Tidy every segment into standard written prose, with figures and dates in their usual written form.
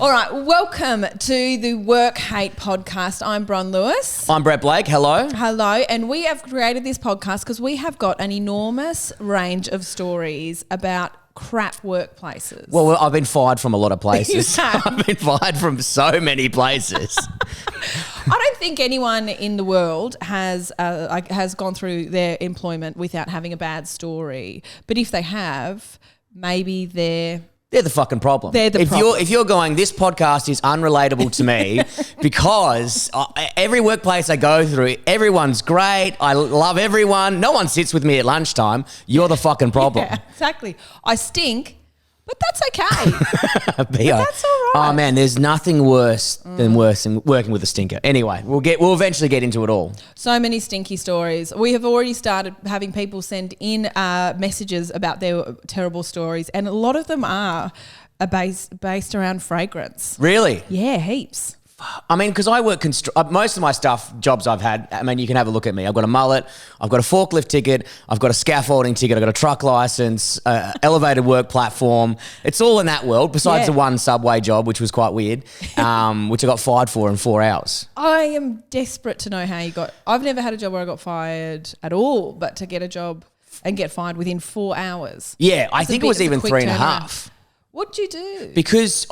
All right, welcome to the Work Hate podcast. I'm Bron Lewis. I'm Brett Blake. Hello. Hello, and we have created this podcast because we have got an enormous range of stories about crap workplaces. Well, I've been fired from a lot of places. You have. I've been fired from so many places. I don't think anyone in the world has gone through their employment without having a bad story. But if they have, maybe they're the fucking problem. They're the problem. If you're going, this podcast is unrelatable to me because every workplace I go through, everyone's great. I love everyone. No one sits with me at lunchtime. You're the fucking problem. Yeah, exactly. I stink, but that's okay. But that's all right. Oh man, there's nothing worse than working with a stinker. Anyway, we'll eventually get into it all. So many stinky stories. We have already started having people send in messages about their terrible stories, and a lot of them are based around fragrance. Really? Yeah, heaps. I mean, because I work most of my jobs I've had, I mean, you can have a look at me. I've got a mullet, I've got a forklift ticket, I've got a scaffolding ticket, I've got a truck license, elevated work platform. It's all in that world, besides the one Subway job, which was quite weird, which I got fired for in 4 hours. I am desperate to know how you got... I've never had a job where I got fired at all, but to get a job and get fired within 4 hours. Yeah, I think it was even 3.5. What'd you do? Because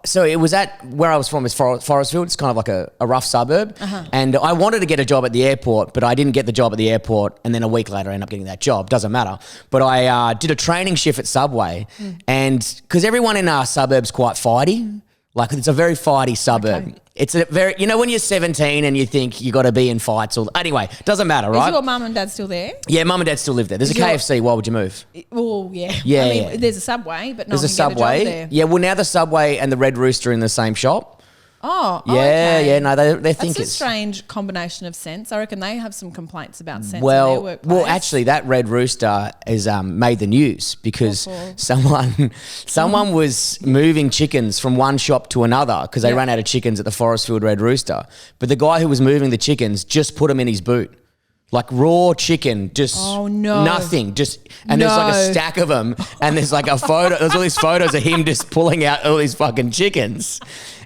so it was at where I was from is Forestfield. It's kind of like a rough suburb. And I wanted to get a job at the airport, but I didn't get the job at the airport. And then a week later, I ended up getting that job. Doesn't matter. But I did a training shift at Subway. And because everyone in our suburb's quite fighty. Like, it's a very fighty suburb. Okay. It's a very, when you're 17 and you think you got to be in fights anyway, doesn't matter, right? Is your mum and dad still there? Yeah, mum and dad still live there. There's a KFC. Why would you move? Well, yeah. Yeah, I mean, there's a Subway, but no one can get a job there. Yeah, well, now the Subway and the Red Rooster are in the same shop. Oh, yeah, okay. Yeah, no, they're thinkers. That's a strange combination of scents. I reckon they have some complaints about scents in their workplace. Well, actually, that Red Rooster has made the news because someone was moving chickens from one shop to another because they ran out of chickens at the Forestfield Red Rooster. But the guy who was moving the chickens just put them in his boot. Like raw chicken, just nothing. There's like a stack of them, and there's like a photo. There's all these photos of him just pulling out all these fucking chickens,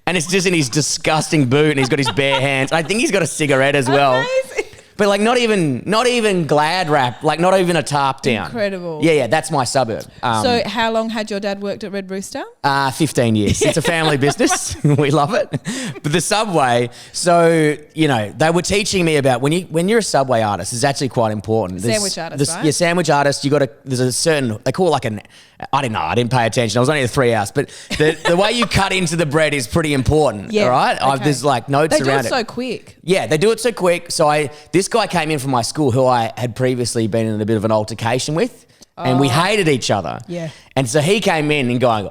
and it's just in his disgusting boot, and he's got his bare hands. I think he's got a cigarette as well. Amazing. But like not even Glad wrap, like not even a tarp down. Incredible. Yeah, that's my suburb. So how long had your dad worked at Red Rooster? 15 years. It's a family business. We love it. But the Subway, so, they were teaching me about when you're a Subway artist, it's actually quite important. Sandwich artist, right? Yeah, sandwich artist, there's a certain, they call it like I don't know, I didn't pay attention. I was only there 3 hours. But the way you cut into the bread is pretty important, all right? Okay. There's like notes around it. They do it so quick. Yeah, they do it so quick. So this guy came in from my school who I had previously been in a bit of an altercation with. And we hated each other. Yeah. And so he came in and going,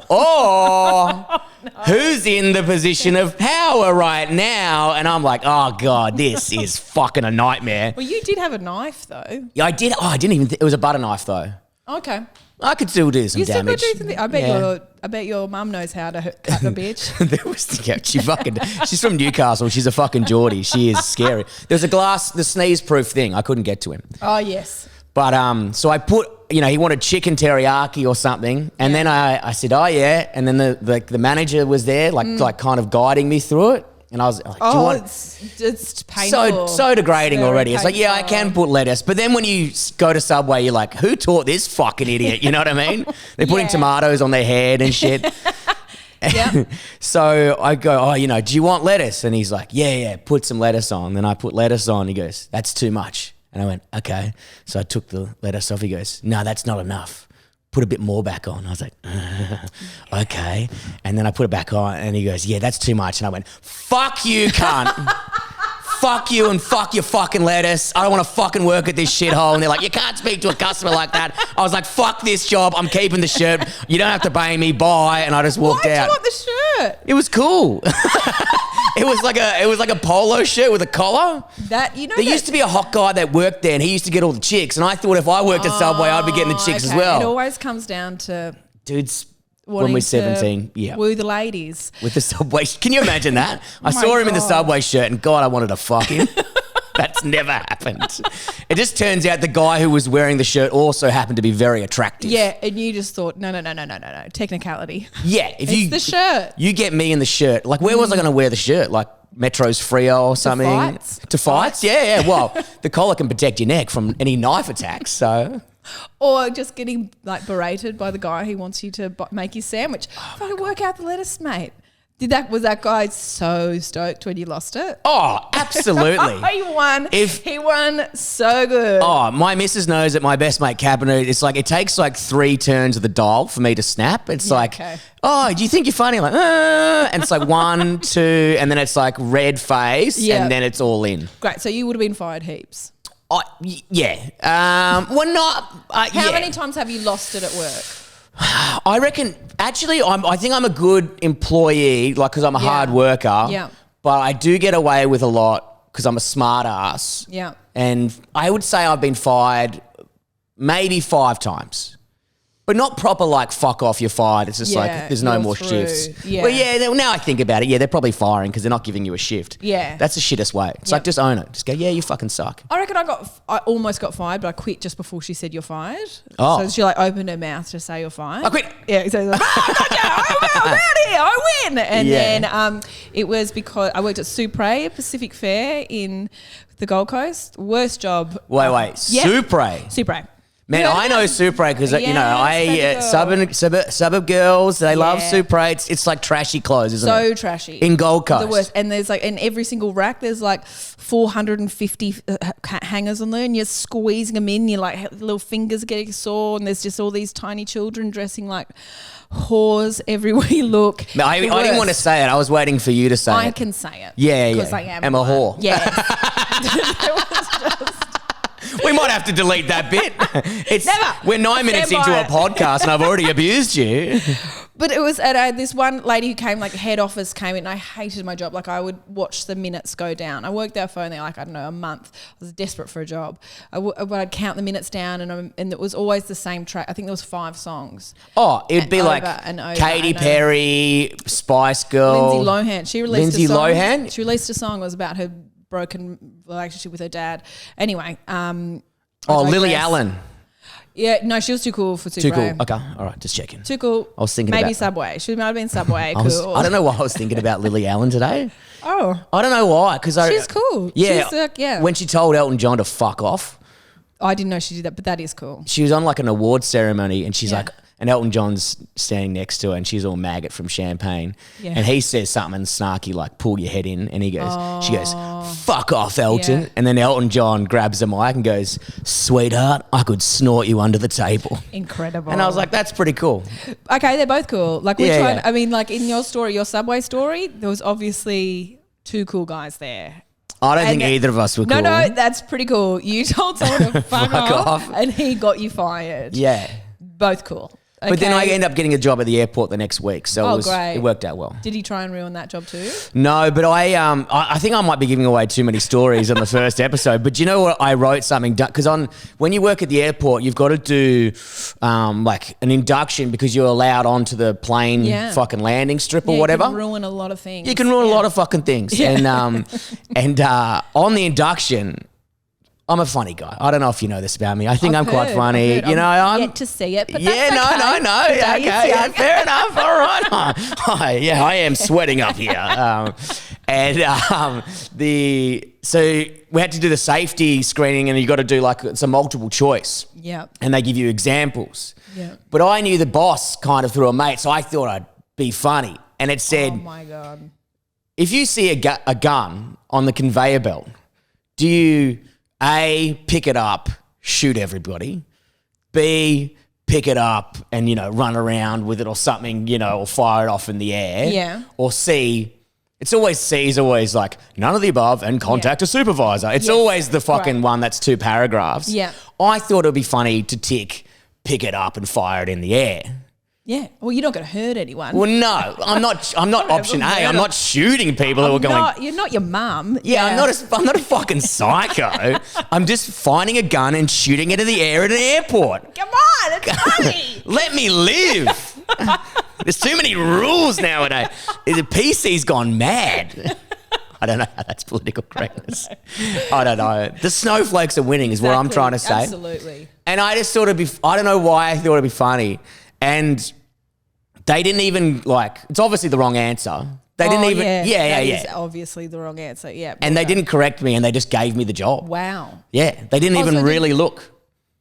who's in the position of power right now? And I'm like, oh, God, this is fucking a nightmare. Well, you did have a knife, though. Yeah, I did. Oh, I didn't even think. It was a butter knife, though. Okay. I could still do some damage. I bet your mum knows how to cut the bitch. She's from Newcastle. She's a fucking Geordie. She is scary. There's the sneeze-proof thing. I couldn't get to him. Oh, yes. But so I put, he wanted chicken teriyaki or something, and then I said, oh yeah, and then the manager was there, like kind of guiding me through it, and I was like, do you want? It's painful. So degrading already. Painful. It's like, yeah, I can put lettuce, but then when you go to Subway, you're like, who taught this fucking idiot? You know what I mean? They're putting tomatoes on their head and shit. Yeah. So I go, do you want lettuce? And he's like, yeah, put some lettuce on. Then I put lettuce on. He goes, that's too much. And I went, okay. So I took the lettuce off. He goes, no, that's not enough. Put a bit more back on. I was like, okay. And then I put it back on and he goes, yeah, that's too much. And I went, fuck you, cunt. Fuck you and fuck your fucking lettuce. I don't want to fucking work at this shithole. And they're like, you can't speak to a customer like that. I was like, fuck this job. I'm keeping the shirt. You don't have to pay me. Bye. And I just walked out. Why did you want the shirt? It was cool. It was like a polo shirt with a collar. There used to be a hot guy that worked there and he used to get all the chicks. And I thought if I worked at Subway, I'd be getting the chicks as well. It always comes down to dudes when we're 17, woo the ladies. With the Subway. Can you imagine that? I saw him in the Subway shirt and God, I wanted to fuck him. That's never happened. It just turns out the guy who was wearing the shirt also happened to be very attractive. Yeah, and you just thought, no. Technicality. Yeah. If It's the shirt. You get me in the shirt. Like, where was I going to wear the shirt? Like, Metro's Frio or something? To fights? Yeah. Well, the collar can protect your neck from any knife attacks, so... Or just getting like berated by the guy who wants you to make his sandwich. Fucking work out the lettuce, mate. Was that guy so stoked when you lost it? Oh, absolutely. He won. He won so good. Oh, my missus knows that my best mate cabinet, it's like it takes like 3 turns of the dial for me to snap. It's oh, do you think you're funny? Like, and it's like 1, 2, and then it's like red face, and then it's all in. Great. So you would have been fired heaps. Yeah. Well, not. How many times have you lost it at work? I reckon, actually, I think I'm a good employee, like, because I'm a hard worker. Yeah. But I do get away with a lot because I'm a smart ass. Yeah. And I would say I've been fired maybe 5 times. But not proper like, fuck off, you're fired. It's just like, there's no more shifts. Yeah. Well, now I think about it, they're probably firing because they're not giving you a shift. Yeah. That's the shittest way. It's like, just own it. Just go, you fucking suck. I reckon I almost got fired, but I quit just before she said you're fired. Oh. So she like opened her mouth to say you're fired. I quit. Yeah. So like, I'm out here. I win. And then it was because I worked at Supre Pacific Fair in the Gold Coast. Worst job. Wait. Supre. Man, I know Supre because, suburb girls, they love Supre. It's like trashy clothes, isn't it? So trashy. In Gold Coast. The worst. And there's like, in every single rack, there's like 450 hangers on there and you're squeezing them in. Your like little fingers are getting sore and there's just all these tiny children dressing like whores everywhere you look. No, I didn't want to say it. I was waiting for you to say it. I can say it. Yeah. Because I am a whore. Yeah. It was just... We might have to delete that bit. Never. We're 9 minutes into a podcast and I've already abused you. But it was at this one lady who came, like head office came in and I hated my job. Like I would watch the minutes go down. I worked there for only like, I don't know, a month. I was desperate for a job. But I'd count the minutes down and it was always the same track. I think there was 5 songs. Oh, it'd be like Katy Perry, Spice Girl. Lindsay Lohan. She released a song. She released a song. It was about her broken relationship with her dad. Anyway. Lily Allen. Yeah, no, she was too cool for Supre. Too cool. Okay, all right, just checking. Too cool. I was thinking maybe Subway. She might have been Subway. Cool. I don't know why I was thinking about Lily Allen today. Oh. I don't know why. She's cool. Yeah. She's when she told Elton John to fuck off. I didn't know she did that, but that is cool. She was on like an award ceremony and she's like, and Elton John's standing next to her and she's all maggot from Champagne. Yeah. And he says something snarky like, pull your head in. And she goes, fuck off, Elton. Yeah. And then Elton John grabs the mic and goes, sweetheart, I could snort you under the table. Incredible. And I was like, that's pretty cool. Okay, they're both cool. Like I mean, like in your story, your Subway story, there was obviously 2 cool guys there. I don't think either of us were cool. No, that's pretty cool. You told someone to fuck off and he got you fired. Yeah. Both cool. Okay. But then I ended up getting a job at the airport the next week, so it worked out well. Did he try and ruin that job too? No, but I think I might be giving away too many stories on the first episode. But you know what? I wrote something because when you work at the airport, you've got to do like an induction because you're allowed onto the plane fucking landing strip or whatever. You can ruin a lot of things. You can ruin a lot of fucking things. Yeah. And on the induction, I'm a funny guy. I don't know if you know this about me. I think I'm quite funny. You know, I'm yet to see it, but no. Okay, yeah, fair enough. All right. Yeah, I am sweating up here. So we had to do the safety screening, and you got to do like it's a multiple choice. Yeah. And they give you examples. Yeah. But I knew the boss kind of through a mate, so I thought I'd be funny, and it said, "Oh my god, if you see a gun on the conveyor belt, do you?" A, pick it up, shoot everybody. B, pick it up and, run around with it or something, or fire it off in the air. Yeah. Or C, C's always like, none of the above and contact a supervisor. It's always the fucking one that's 2 paragraphs. Yeah. I thought it would be funny to pick it up and fire it in the air. Yeah. Well, you're not going to hurt anyone. Well, no, I'm not option A. I'm not shooting people who are going. You're not your mum. Yeah, I'm not a fucking psycho. I'm just finding a gun and shooting it in the air at an airport. Come on, it's funny. Let me live. There's too many rules nowadays. The PC's gone mad. I don't know how that's political correctness. I don't know. The snowflakes are winning is what I'm trying to say. Absolutely. And I just thought I don't know why I thought it'd be funny. And they didn't even it's obviously the wrong answer. They didn't even, That is obviously the wrong answer, yeah. And they didn't correct me and they just gave me the job. Wow. Yeah, they didn't even really look.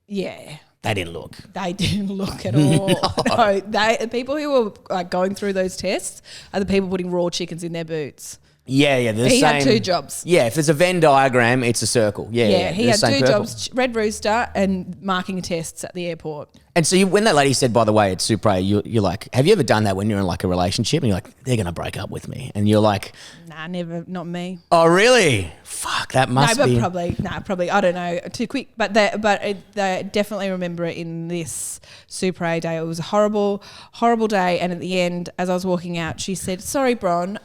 Yeah. They didn't look. They didn't look at all. No, the people who were going through those tests are the people putting raw chickens in their boots. Yeah. He had 2 jobs. Yeah, if there's a Venn diagram, it's a circle. Yeah. He had 2 jobs, Red Rooster and marking tests at the airport. And so when that lady said, by the way, it's Supre, you're like, have you ever done that when you're in like a relationship and you're like, they're going to break up with me? And you're like... Nah, never, not me. Oh, really? Fuck, that must be... Probably, I don't know, too quick. But they definitely remember it in this Supre day. It was a horrible, horrible day. And at the end, as I was walking out, she said, sorry, Bron,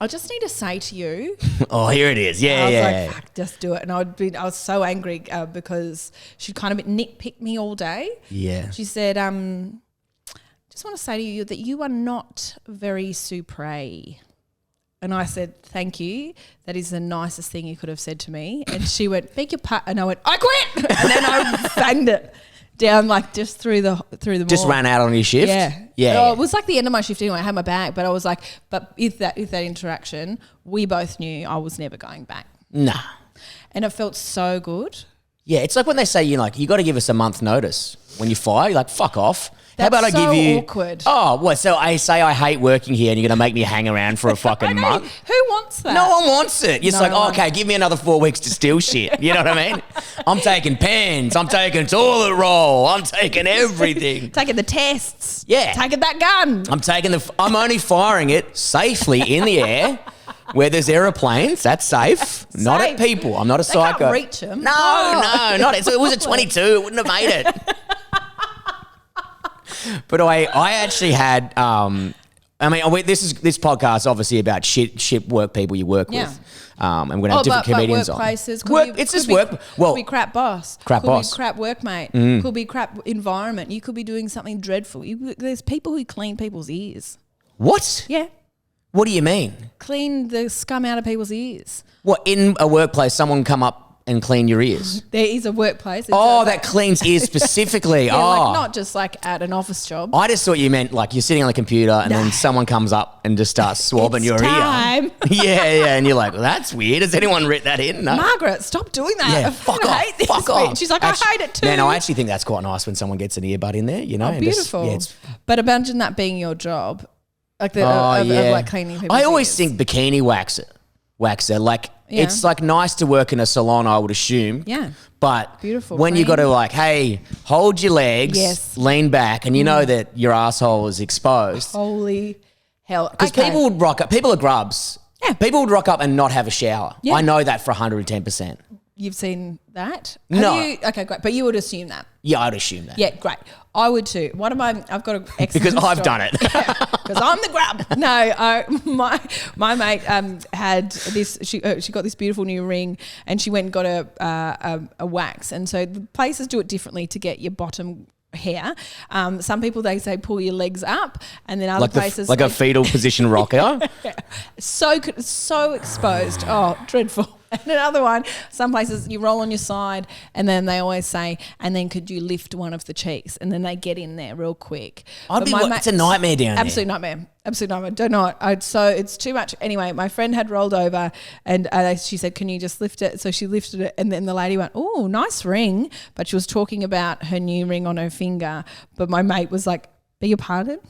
I just need to say to you. Oh, here it is. Yeah, I was like, fuck, just do it. And I was so angry because she'd kind of nitpicked me all day. Yeah. She said, just want to say to you that you are not very Supre. And I said, thank you. That is the nicest thing you could have said to me. And she went, beg your pardon. And I went, I quit. And then I banged it down just through the mall. Just ran out on your shift? Yeah. It was like the end of my shift anyway. I had my bag, but I was like, but if that interaction, we both knew I was never going back. Nah. And it felt so good. Yeah, it's like when they say you got to give us a month notice when you fire. You're like, fuck off. How about I give you... awkward. Oh, what? So I say I hate working here and you're going to make me hang around for a fucking month? Who wants that? No one wants it. You're just okay, give me another 4 weeks to steal shit. You know what I mean? I'm taking pens. I'm taking toilet roll. I'm taking everything. Taking the tests. Yeah. Taking that gun. I'm only firing it safely in the air where there's airplanes. That's safe. Not at people. I'm not a psycho. Can't reach them. No, not it. So it was a 22. It wouldn't have made it. But I actually had, this podcast is obviously about shit work people you work with. And we're going to have different comedians on. Workplaces. It's just work. Well, could be crap boss. Crap boss. Could be crap workmate. Could be crap environment. You could be doing something dreadful. There's people who clean people's ears. What? Yeah. What do you mean? Clean the scum out of people's ears. What, in a workplace, someone come up and clean your ears? There is a workplace. That cleans ears specifically. Yeah, not just at an office job. I just thought you meant you're sitting on the computer and then someone comes up and just starts swabbing your ear. Yeah. And you're like, well, that's weird. Has anyone written that in? No. Margaret, stop doing that. Yeah, fuck off. She's like, I hate it too. Man, I actually think that's quite nice when someone gets an earbud in there, Oh, beautiful. But imagine that being your job. Of cleaning people's I always ears. think bikini waxer. It's nice to work in a salon, I would assume. Yeah. But beautiful. When you got to hey, hold your legs, lean back, and you know that your asshole is exposed. Holy hell. Because people would rock up. People are grubs. Yeah. People would rock up and not have a shower. Yeah. I know that for 110%. You've seen that? No. Okay, great. But you would assume that. Yeah, I'd assume that. Yeah, great. I would too. I've got an excellent because I've story. done it. Because I'm the grub. No, my mate had this. She got this beautiful new ring, and she went and got a wax. And so the places do it differently to get your bottom hair. Some people, they say pull your legs up, and then other places a fetal position rocker. So exposed. Oh, dreadful. And another one, some places you roll on your side, and then they always say, and then could you lift one of the cheeks? And then they get in there real quick. It's a nightmare down there. Absolute nightmare. Do not. It's too much. Anyway, my friend had rolled over, and she said, can you just lift it? So she lifted it, and then the lady went, oh, nice ring. But she was talking about her new ring on her finger. But my mate was like, beg your pardon?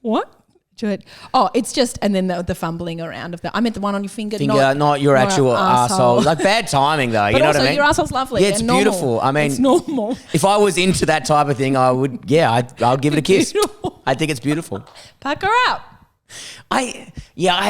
What? It's just, and then the fumbling around of that. I meant the one on your finger, not your actual asshole. Bad timing though. You know what I mean? Your asshole's lovely. Yeah, it's beautiful. I mean, it's normal. If I was into that type of thing, I would. Yeah, I'll give it a kiss. I think it's beautiful. Pack her up. I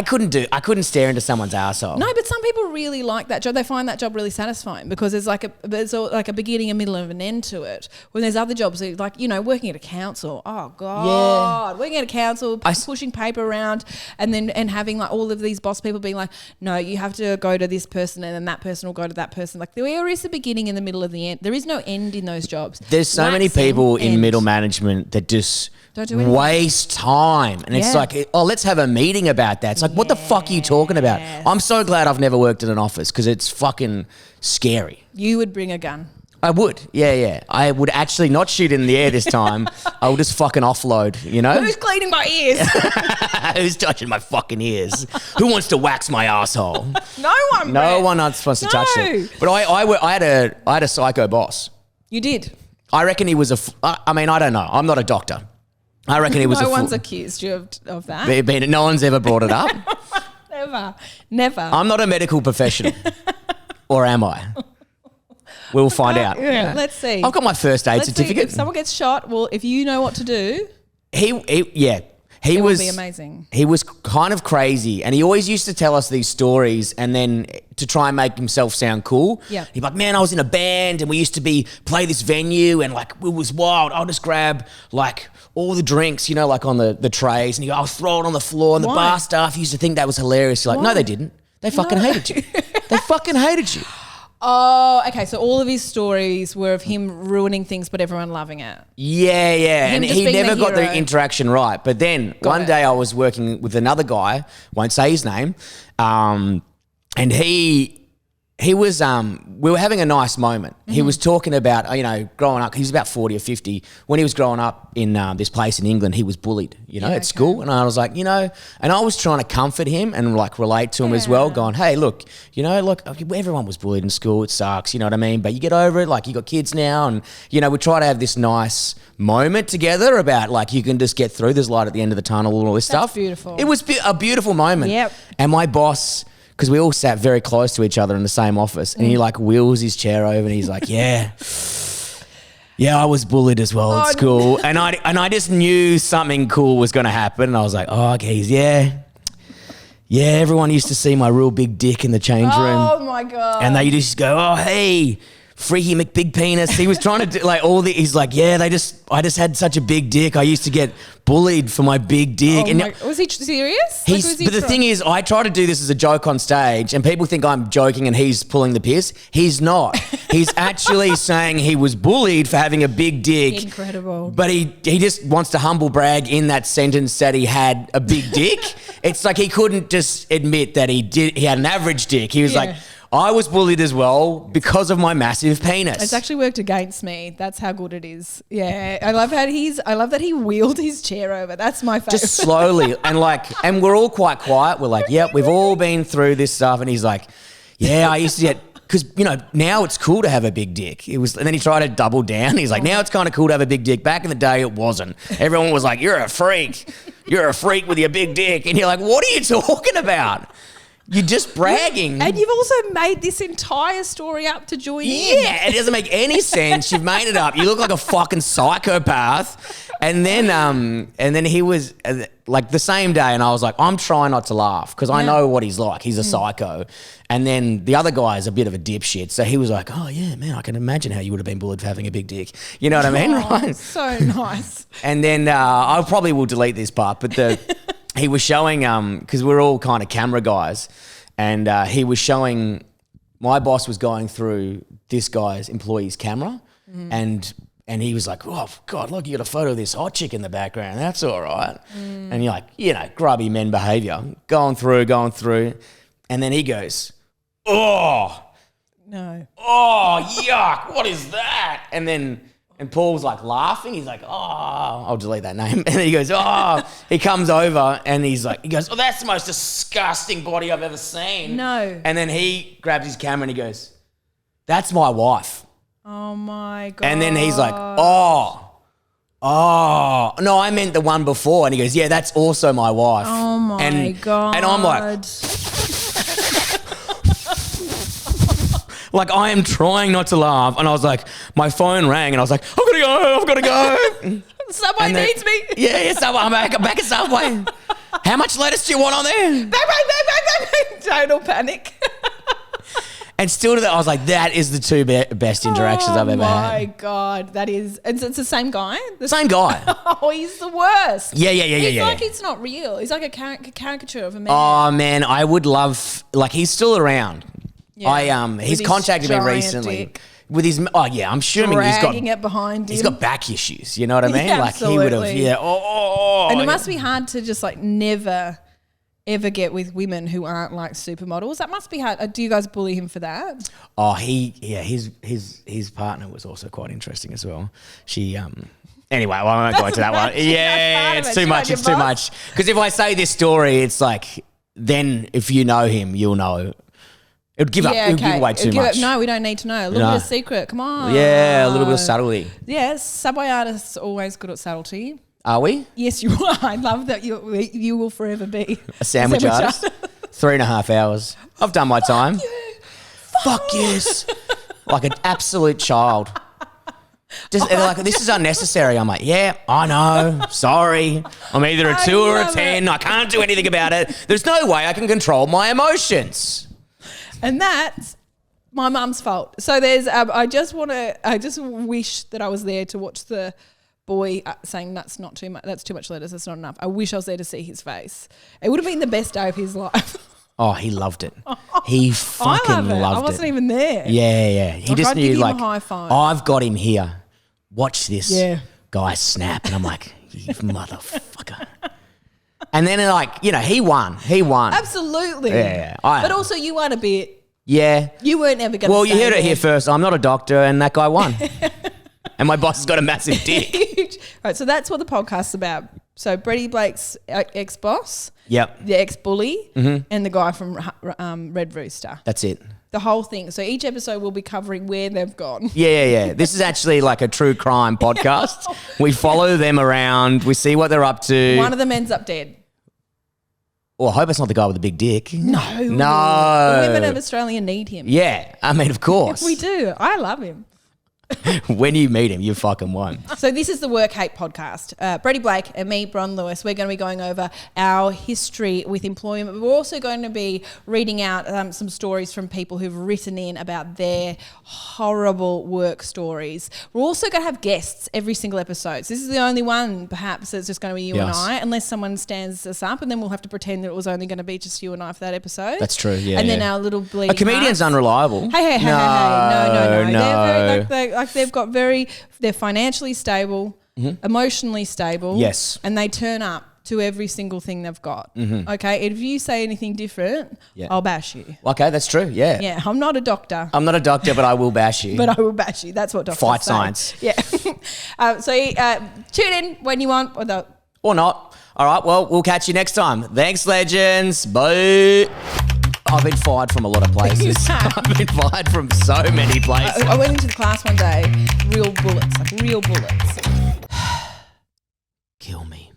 couldn't stare into someone's asshole. No, but some people really like that job. They find that job really satisfying because there's there's a beginning, a middle, and an end to it. When there's other jobs working at a council. Oh God, working at a council, pushing paper around, and having all of these boss people being like, no, you have to go to this person, and then that person will go to that person. There is a beginning in the middle of the end. There is no end in those jobs. There's so many people in middle management that just don't do anything. Waste time, and it's let's have a meeting about that. It's like, what the fuck are you talking about? I'm so glad I've never worked in an office because it's fucking scary. You would bring a gun. I would. Yeah. I would actually not shoot in the air this time. I would just fucking offload, you know? Who's cleaning my ears? Who's touching my fucking ears? Who wants to wax my asshole? No one. No one wants to touch it. But I had a psycho boss. You did. I reckon he was I mean, I don't know. I'm not a doctor. I reckon he was No one's accused you of that. No one's ever brought it up. Never. I'm not a medical professional. Or am I? We'll find out. Yeah. Let's see. I've got my first aid certificate. If someone gets shot, well, if you know what to do, He would be amazing. He was kind of crazy, and he always used to tell us these stories, and then to try and make himself sound cool. Yeah. He'd be like, man, I was in a band, and we used to play this venue, and like it was wild. I'll just grab like all the drinks, you know, like on the trays, and I'll throw it on the floor, and the bar staff used to think that was hilarious. You're like, no, they didn't. They fucking hated you. They fucking hated you. Oh, okay. So all of his stories were of him ruining things, but everyone loving it. Yeah. Him And just he being never the got the hero. interaction right. But then one day I was working with another guy, won't say his name, and he was, we were having a nice moment. Mm-hmm. He was talking about, you know, growing up, he was about 40 or 50. When he was growing up in this place in England, he was bullied, you know, at school. And I was like, you know, and I was trying to comfort him and like relate to him as well, going, hey, look, you know, look, everyone was bullied in school. It sucks, you know what I mean? But you get over it. Like you got kids now. And, you know, we try to have this nice moment together about like you can just get through. There's light at the end of the tunnel and all this stuff. Beautiful. It was a beautiful moment. Yep. And my boss, because we all sat very close to each other in the same office, and he like wheels his chair over and he's like, yeah, I was bullied as well at school. And I just knew something cool was going to happen. And I was like, oh, okay, yeah, everyone used to see my real big dick in the change room. Oh my God. And they just go, oh, hey, Freaky McBig Penis. He was trying to do like he's like, yeah, I just had such a big dick. I used to get bullied for my big dick. Was he serious? But the thing is, I try to do this as a joke on stage and people think I'm joking and he's pulling the piss. He's not. He's actually saying he was bullied for having a big dick. Incredible. But he just wants to humble brag in that sentence that he had a big dick. It's like he couldn't just admit that he had an average dick. He was like, I was bullied as well because of my massive penis. It's actually worked against me. That's how good it is. Yeah. I love that he wheeled his chair over. That's my favorite. Just slowly. And we're all quite quiet. We're like, yep, we've all been through this stuff. And he's like, yeah, I used to get, because, you know, now it's cool to have a big dick. And then he tried to double down. He's like, now it's kind of cool to have a big dick. Back in the day, it wasn't. Everyone was like, you're a freak. You're a freak with your big dick. And you're like, what are you talking about? You're just bragging. And you've also made this entire story up to join in. Yeah, it doesn't make any sense. You've made it up. You look like a fucking psychopath. And then he was like the same day, and I was like, I'm trying not to laugh because I know what he's like. He's a psycho. And then the other guy is a bit of a dipshit. So he was like, oh, yeah, man, I can imagine how you would have been bullied for having a big dick. You know what I mean? Right? So nice. And then I probably will delete this part, but he was showing, because we're all kind of camera guys, and he was showing, my boss was going through this guy's employee's camera, and he was like, oh, God, look, you got a photo of this hot chick in the background. That's all right. And you're like, you know, grubby men behavior, going through. And then he goes, oh. No. Oh, yuck, what is that? And Paul's like laughing. He's like, oh, I'll delete that name. And he goes, oh, he comes over and he goes, oh, that's the most disgusting body I've ever seen. No. And then he grabs his camera and he goes, that's my wife. Oh my God. And then he's like, oh, no, I meant the one before. And he goes, yeah, that's also my wife. Oh my God. And I'm like, like, I am trying not to laugh. And I was like, my phone rang and I was like, I've got to go. Subway needs me. Yeah, Subway. I'm back at Subway. How much lettuce do you want on there? Bang. Total panic. And still to that, I was like, that is the two best interactions I've ever had. Oh my God. That is, it's the same guy? Same guy. Oh, he's the worst. Yeah. He's like, it's not real. He's like a caricature of a man. Oh man, I would love, like, he's still around. Yeah. He's his contacted me giant recently. dick. with his, I'm assuming dragging it behind him. He's got back issues. You know what I mean? Yeah, like he would have, and it must be hard to just like never ever get with women who aren't like supermodels. That must be hard. Do you guys bully him for that? Oh, his partner was also quite interesting as well. She, anyway, well, I won't go into that one. Yeah, it's too much. It's too much. Because if I say this story, it's like, then if you know him, you'll know. It would give up. It would give away too much. No, we don't need to know. A little bit of secret. Come on. Yeah, a little bit of subtlety. Yes, Subway artists are always good at subtlety. Are we? Yes, you are. I love that you will forever be a sandwich artist. 3.5 hours. I've done my time. Fuck yes. Like an absolute child. Just they're like, this is unnecessary. I'm like, yeah, I know. Sorry. I'm either a 2 or a 10. I can't do anything about it. There's no way I can control my emotions. And that's my mum's fault. So there's, I just wish that I was there to watch the boy saying that's not too much. That's too much letters. That's not enough. I wish I was there to see his face. It would have been the best day of his life. Oh, he loved it. He fucking loved it. I wasn't even there. Yeah. He just knew, like, a high five. I've got him here. Watch this guy snap. And I'm like, you motherfucker. And then, like, he won. Absolutely. Yeah. But also you won a bit. Yeah. You weren't ever going to Well, you heard it here first. I'm not a doctor, and that guy won. And my boss has got a massive dick. Right, so that's what the podcast's about. So Brady Blake's ex-boss, the ex-bully, and the guy from Red Rooster. That's it. The whole thing. So each episode will be covering where they've gone. Yeah. This is actually like a true crime podcast. We follow them around. We see what they're up to. One of them ends up dead. Well, I hope it's not the guy with the big dick. No. The women of Australia need him. Yeah, I mean, of course. We do. I love him. When you meet him, you fucking won. So this is the Work Hate podcast. Brady Blake and me, Bron Lewis, we're going to be going over our history with employment. We're also going to be reading out some stories from people who've written in about their horrible work stories. We're also going to have guests every single episode. So this is the only one, perhaps, that's just going to be you and I, unless someone stands us up, and then we'll have to pretend that it was only going to be just you and I for that episode. That's true, yeah. And then our little bleeding A comedian's hearts. unreliable. Hey. No. No. They're financially stable, emotionally stable. Yes. And they turn up to every single thing they've got. Okay. If you say anything different, I'll bash you. Okay, that's true. Yeah. Yeah. I'm not a doctor. I'm not a doctor, but I will bash you. But I will bash you. That's what doctors Fight say. science. Yeah. Tune in when you want or not. All right. Well, we'll catch you next time. Thanks, legends. Bye. I've been fired from a lot of places. I've been fired from so many places. I went into the class one day, real bullets. Kill me.